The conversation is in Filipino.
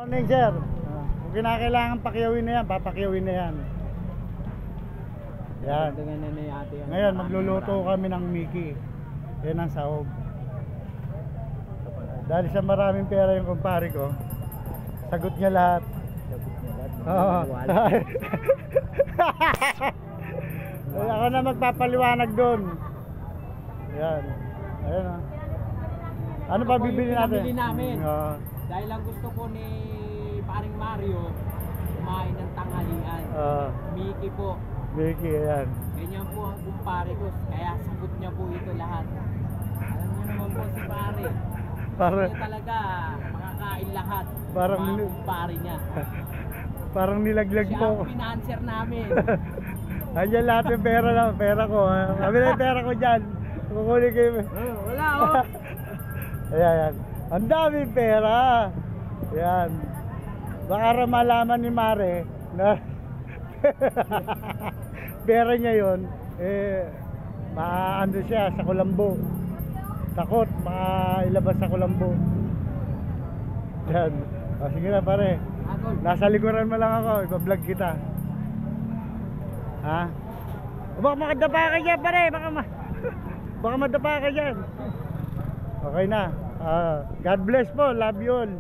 Morning sir. Kung kinakailangan pakyawin na yan, papakyawin na yan. Yan. Ngayon magluluto kami ng Mickey. Yan ang sahog. Dahil sa maraming pera yung kumpare ko, sagot niya lahat. Oo. Ako na magpapaliwanag doon. Yan. Ayun o. Ano pa bibili natin? Bibili namin. Dahil lang gusto ko ni paring Mario kumain ng tanghalian. Mickey po. Mickey, ayan. Ganyan po ang kumpare ko. Kaya sagot niya po ito lahat. Alam niyo naman po si pare. Kaya talaga makakain lahat. Parang mga kumpare niya. Parang nilaglag siya po. Siya ang financer namin. Andiyan lahat yung pera lang. Pera ko. Kami na yung pera ko dyan. Kukunin kayo. Wala oh. Ayan. Ang daming pera. Yan. Baka malaman ni Mare na pera niya yun, maano siya sa kulambo. Takot, mailabas sa kulambo. Yan. Sige na pare. Nasa likuran mo lang ako, ipa-vlog kita. Ha? Baka makadapa ka dyan pare, baka madapa ka dyan. Okay na. God bless po, love you all.